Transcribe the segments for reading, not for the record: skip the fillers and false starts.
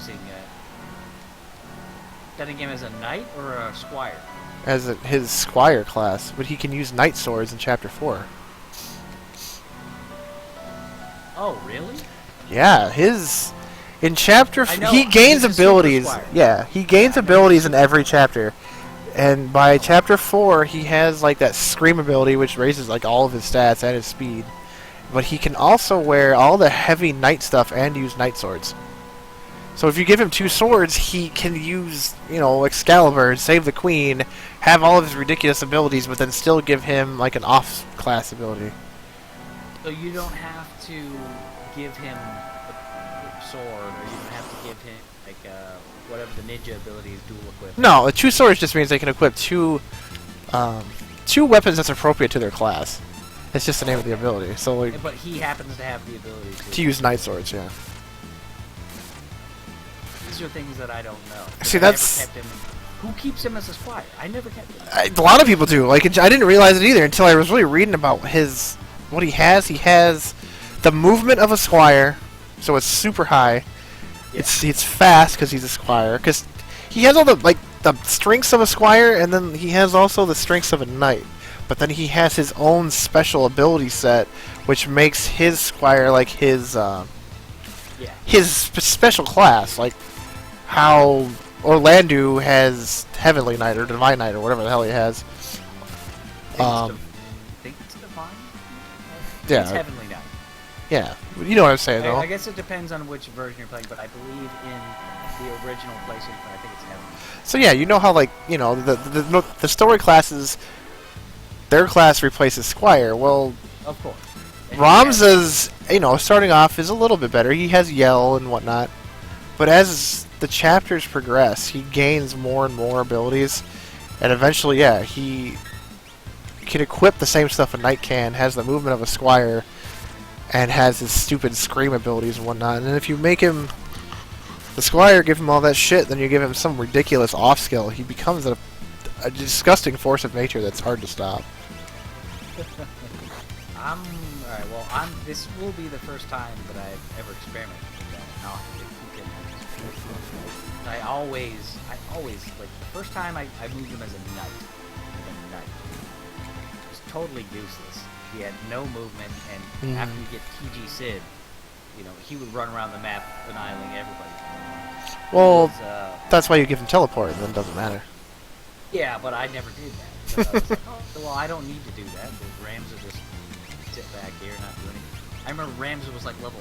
using getting him as a knight or a squire? As his squire class, but he can use knight swords in Chapter 4. Oh, really? Yeah, in Chapter he gains abilities. Yeah, he gains abilities in every chapter. And by Chapter 4, he has like that scream ability, which raises like all of his stats and his speed. But he can also wear all the heavy knight stuff and use knight swords. So if you give him 2 swords, he can use, Excalibur, save the queen, have all of his ridiculous abilities, but then still give him like an off-class ability. So you don't have to give him a sword, or you don't have to give him like whatever the ninja ability is dual equipped. No, 2 swords just means they can equip two weapons that's appropriate to their class. It's just the name of the ability. So like, but he happens to have the ability to use knight swords, yeah. These are things that I don't know. See, that's... Never kept him. Who keeps him as a squire? I never kept him. A lot of people do. Like, I didn't realize it either until I was really reading about what he has. He has the movement of a squire, so it's super high. Yeah. It's fast because he's a squire. Because he has all the strengths of a squire, and then he has also the strengths of a knight. But then he has his own special ability set, which makes his squire like his special class, like how Orlando has Heavenly Knight or Divine Knight or whatever the hell he has. I think it's Divine? Yeah. It's Heavenly Knight. Yeah. You know what I'm saying, though. I guess it depends on which version you're playing, but I believe in the original PlayStation, I think it's Heavenly. So yeah, you know how, like, the story classes, their class replaces Squire. Well, of course. Ramza's, starting off is a little bit better. He has Yell and whatnot. But as the chapters progress, he gains more and more abilities. And eventually, yeah, he can equip the same stuff a knight can, has the movement of a squire, and has his stupid scream abilities and whatnot. And then if you make him the squire, give him all that shit, then you give him some ridiculous off skill, he becomes a disgusting force of nature that's hard to stop. Alright, well, this will be the first time that I've ever experimented with that. Now, I always, like, the first time I moved him as a knight. It was totally useless. He had no movement, and after you get TG Sid, he would run around the map annihilating everybody. Well, that's why you give him teleport, and then it doesn't matter. Yeah, but I never did that. So I was like, well, I don't need to do that. Ramza just sit back here and not do anything. I remember Ramza was like level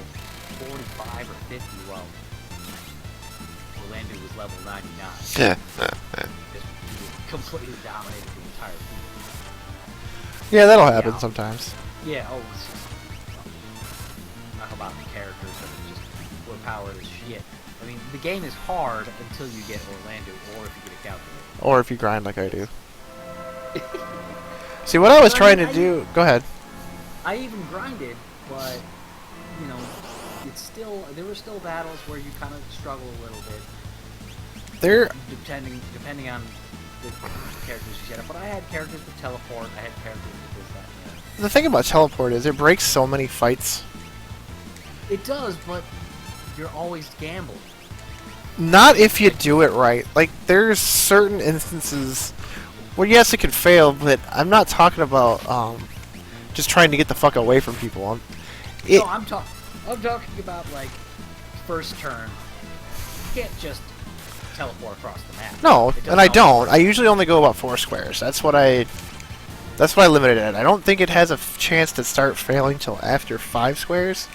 45 or 50 while Orlando was level 99. Yeah. Just completely dominated the entire team. Yeah, that'll happen sometimes. Yeah, it's just... talk about the characters that are just overpowered as shit. I mean, the game is hard until you get Orlando, or if you get a calculator. Or if you grind like I do. See, what I was trying to do... Go ahead. I even grinded, but, it's still... There were still battles where you kind of struggle a little bit. Depending on the characters you set up. But I had characters with teleport, I had characters with this, that, The thing about teleport is it breaks so many fights. It does, but you're always gambling. Not if you do it right. Like, there's certain instances where, yes, it can fail, but I'm not talking about just trying to get the fuck away from people. I'm talking about, like, first turn. You can't just teleport across the map. No, and I don't. I usually only go about 4 squares. That's what I limited it at. I don't think it has a chance to start failing till after 5 squares.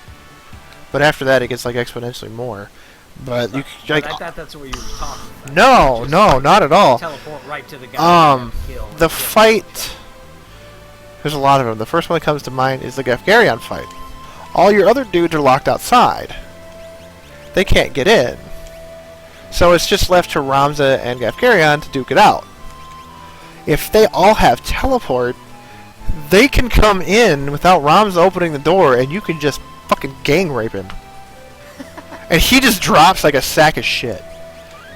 But after that, it gets, like, exponentially more. But you like, I thought that's what you were talking about. No, not at all. Teleport right to the guy. The fight. There's a lot of them. The first one that comes to mind is the Gafgarion fight. All your other dudes are locked outside. They can't get in. So it's just left to Ramza and Gafgarion to duke it out. If they all have teleport, they can come in without Ramza opening the door, and you can just fucking gang rape him. And he just drops like a sack of shit.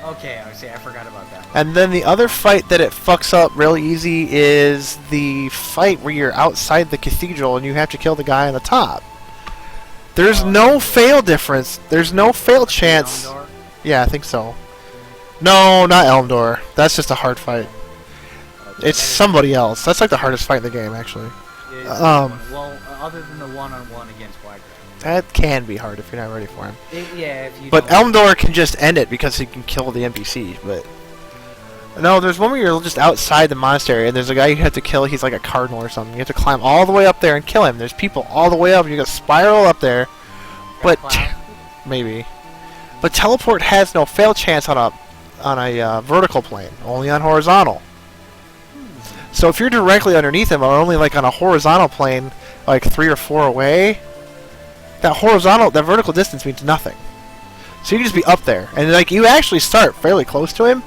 Okay, I see. I forgot about that one. And then the other fight that it fucks up real easy is the fight where you're outside the cathedral and you have to kill the guy on the top. There's no fail difference. There's no fail chance. Yeah, I think so. No, not Elmdor. That's just a hard fight. Okay, It's somebody else. That's like the hardest fight in the game, actually. well, other than the one-on-one against Wycraft. That can be hard if you're not ready for him. Yeah, if you But don't... Elmdor can just end it because he can kill the NPC. But no, there's one where you're just outside the monastery and there's a guy you have to kill. He's like a cardinal or something. You have to climb all the way up there and kill him. There's people all the way up. You got to spiral up there. But maybe. But teleport has no fail chance on a vertical plane, only on horizontal. So if you're directly underneath him, or only like on a horizontal plane, like 3 or 4 away, that vertical distance means nothing. So you can just be up there, and like you actually start fairly close to him,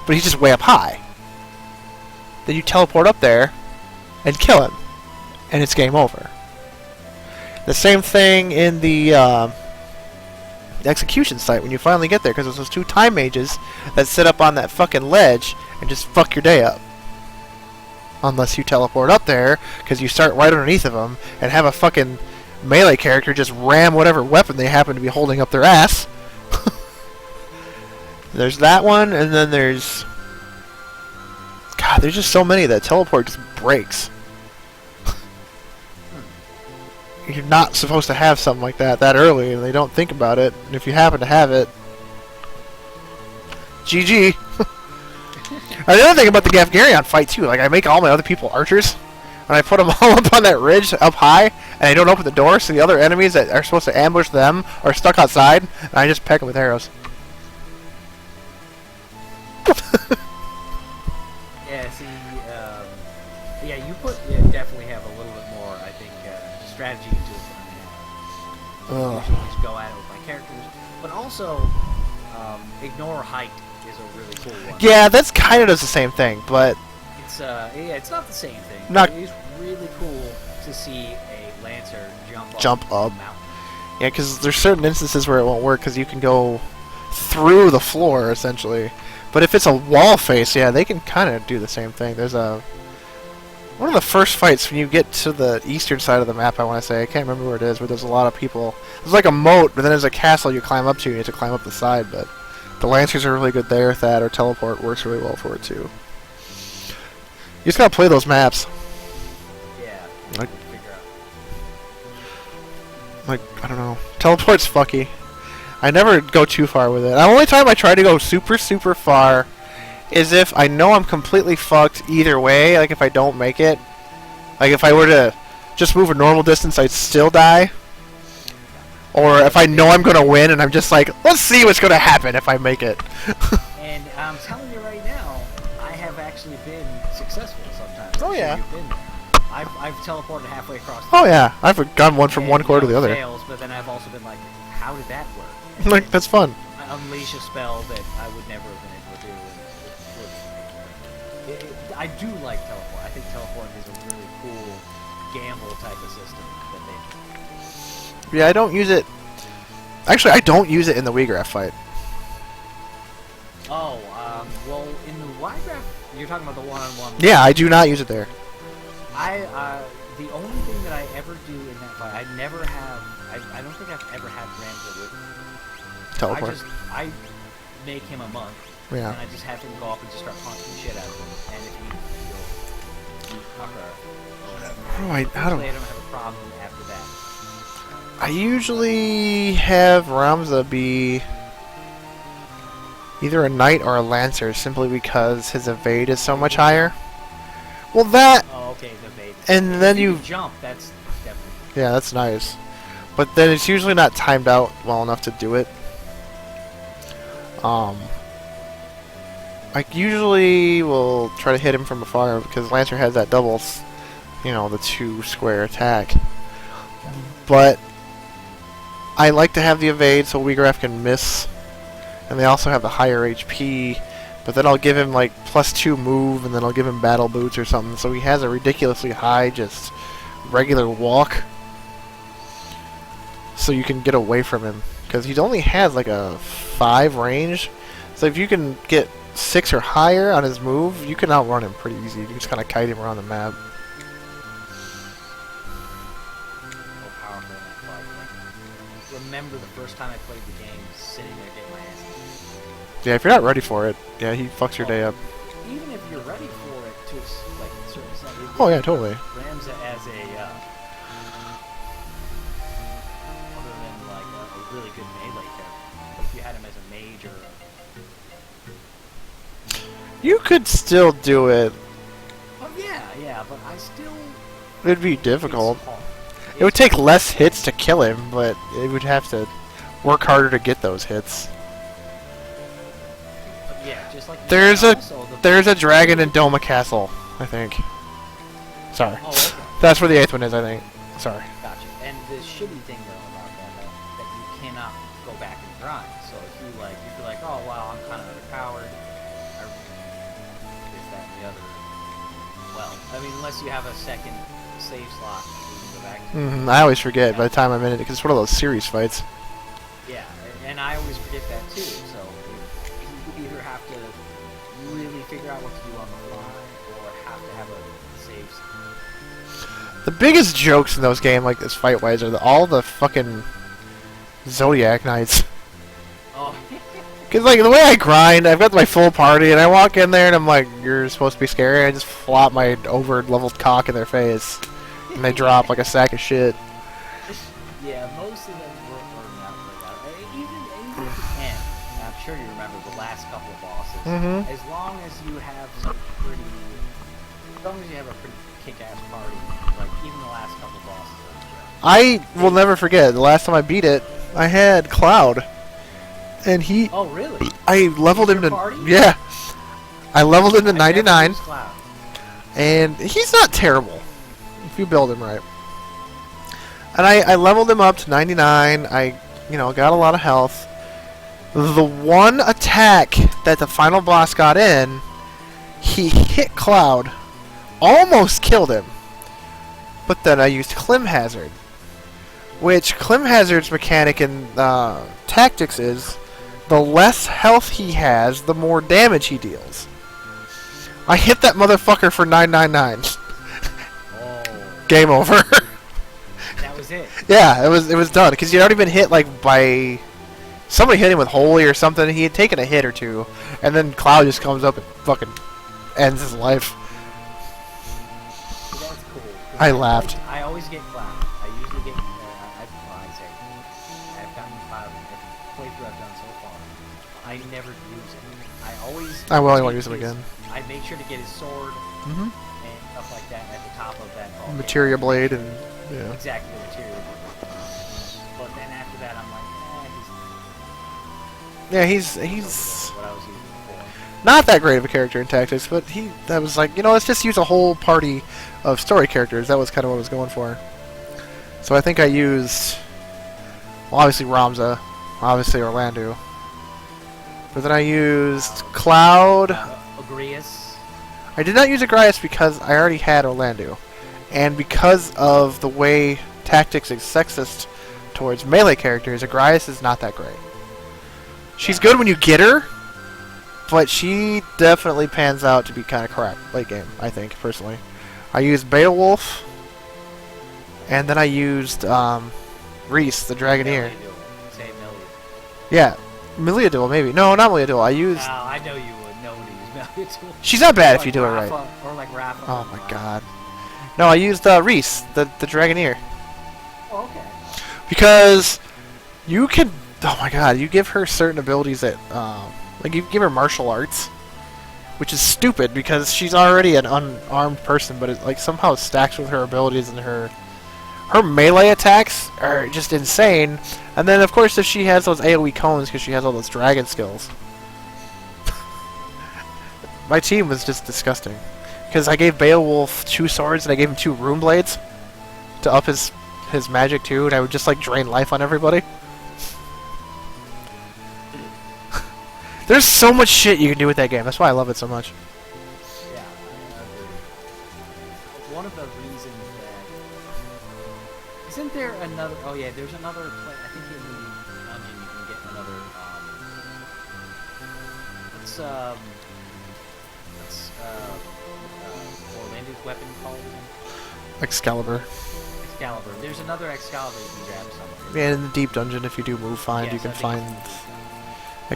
but he's just way up high. Then you teleport up there, and kill him, and it's game over. The same thing in the execution site when you finally get there, because there's those 2 time mages that sit up on that fucking ledge and just fuck your day up. Unless you teleport up there, because you start right underneath of them and have a fucking melee character just ram whatever weapon they happen to be holding up their ass. There's that one, and then there's... God, there's just so many that teleport just breaks. You're not supposed to have something like that early, and they don't think about it. And if you happen to have it... GG! The other thing about the Gafgarion fight, too, like, I make all my other people archers, and I put them all up on that ridge, up high, and I don't open the door, so the other enemies that are supposed to ambush them are stuck outside, and I just peck them with arrows. Yeah, see, yeah, you definitely have a little bit more, I think, strategy into it than I have. I usually just go at it with my characters, but also, ignore height is a really cool one. Yeah, that's kind of does the same thing, but... It's, yeah, it's not the same thing. Not... It is really cool to see a Lancer jump up. a mountain. Yeah, because there's certain instances where it won't work, because you can go through the floor, essentially. But if it's a wall face, yeah, they can kind of do the same thing. There's a... One of the first fights when you get to the eastern side of the map, I want to say. I can't remember where it is, where there's a lot of people. There's like a moat, but then there's a castle you climb up to, and you have to climb up the side, but... The Lancers are really good there with that, or teleport works really well for it too. You just gotta play those maps. Yeah. Like, Figure out. like, I don't know. Teleport's fucky. I never go too far with it. The only time I try to go super, super far is if I know I'm completely fucked either way, like if I don't make it. Like if I were to just move a normal distance, I'd still die. Or if I know I'm gonna win and I'm just like, let's see what's gonna happen if I make it. And I'm telling you right now, I have actually been successful sometimes. Oh yeah. You've been there. I've teleported halfway across. Oh yeah, I've gone one from one quarter to the other. Fails, but then I've also been like, how did that work? Like that's fun. I unleash a spell that I would never have been able to do. I do like teleport. I think teleport is a really cool gamble type of system that they do. Yeah, I don't use it. Actually, I don't use it in the Weegraph fight. Oh, well, in the Wygraph, you're talking about the one-on-one. Yeah, I do not use it there. The only thing that I ever do in that fight, I never have. I don't think I've ever had Ramsey with me. Teleport. I make him a monk. Yeah. And I just have him go up and just start punching the shit out of him. And if you fucker or whatever. Right, I don't have a problem after that. I usually have Ramza be either a knight or a lancer, simply because his evade is so much higher. Well, that. Oh, okay, the evade. And then you jump. That's definitely. Yeah, that's nice. But then it's usually not timed out well enough to do it. I usually will try to hit him from afar because Lancer has that double, you know, the 2 square attack. But I like to have the evade so Weegraph can miss, and they also have the higher HP. But then I'll give him like +2 move, and then I'll give him battle boots or something, so he has a ridiculously high just regular walk. So you can get away from him, because he only has like a 5 range. So if you can get 6 or higher on his move, you can outrun him pretty easy. You can just kind of kite him around the map. Remember the first time I played the game, sitting there getting my ass Yeah, if you're not ready for it, yeah, he fucks your day up. Even if you're ready for it to like a certain extent, Oh yeah, totally. Ramza as a other than like a really good melee character. If you had him as a mage or You could still do it. oh yeah, but I still It'd be difficult. It's It would take less hits to kill him, but it would have to work harder to get those hits. Yeah, just like There's a dragon in Doma Castle, I think. Sorry. Oh, okay. That's where the 8th one is, I think. Sorry. Gotcha. And the shitty thing though about that you cannot go back and grind. So if you like, if you're like, oh wow, I'm kind of overpowered, this, that, and the other. Well, I mean, unless you have a second save slot, you can go back to. I always forget by the time I'm in it because it's one of those series fights. Yeah, and I always forget that too. So you either have to really figure out what to do on the fly, or have to have a save slot. The biggest jokes in those games like this fight-wise are all the fucking Zodiac Knights. Oh. Because, like, the way I grind, I've got my full party, and I walk in there, and I'm like, you're supposed to be scary, and I just flop my over-leveled cock in their face, and they drop like a sack of shit. Yeah, most of them were not very out. Even at the end, I'm sure you remember the last couple of bosses. As long as you have some pretty... As long as you have a pretty kick-ass party, like, even the last couple of bosses. I will never forget, the last time I beat it, I had Cloud. And he... Oh, really? I leveled him to... Party? Yeah. I leveled him to 99. Cloud. And he's not terrible, if you build him right. And I leveled him up to 99. I, got a lot of health. The one attack that the final boss got in, he hit Cloud, almost killed him. But then I used Clim Hazard, which Clim Hazard's mechanic in Tactics is the less health he has, the more damage he deals. I hit that motherfucker for 999. Oh. Game over. That was it. Yeah, it was done because he'd already been hit like by somebody hit him with holy or something. He had taken a hit or two, and then Cloud just comes up and fucking ends his life. So that's cool. I laughed. I always get Cloud. I usually get. I've gotten Cloud in every playthrough I've done so far. I never use him. I will use him again. I make sure to get his sword and stuff like that at the top of that. Materia blade and yeah. Exactly, the materia blade. But then after that, I'm like, he's. Yeah, he's what I was using before. not that great of a character in Tactics, but that was like, let's just use a whole party of story characters. That was kind of what I was going for. So I think I used, well, obviously Ramza, obviously Orlando. But then I used Cloud. Agrias. I did not use Agrias because I already had Orlando. And because of the way Tactics is sexist towards melee characters, Agrias is not that great. She's good when you get her, but she definitely pans out to be kind of crap late game, I think, personally. I used Beowulf, and then I used Reese, the Dragoneer. Say Millie. Yeah, Meliadul, maybe. No, not Meliadul. I used... No, I know you would know to use Meliadul. She's not bad Or if you do it Rafa, right. Or like Rafa. Oh my god. No, I used Reese, the Dragoneer. Oh, okay. Because you can... Oh my god, you give her certain abilities that... like, you give her martial arts, which is stupid because she's already an unarmed person, but it like somehow stacks with her abilities, and her melee attacks are just insane. And then, of course, if she has those AoE cones because she has all those dragon skills. My team was just disgusting. Because I gave Beowulf 2 swords and I gave him 2 rune blades to up his magic too, and I would just like drain life on everybody. There's so much shit you can do with that game. That's why I love it so much. Yeah, I agree. One of the reasons that... Isn't there another... Oh yeah, there's another... I think in the dungeon you can get another... Orlando's weapon called? Excalibur. Excalibur. There's another Excalibur you can grab somewhere. Yeah, in the deep dungeon, if you do move find, Yes, you can I think find... it's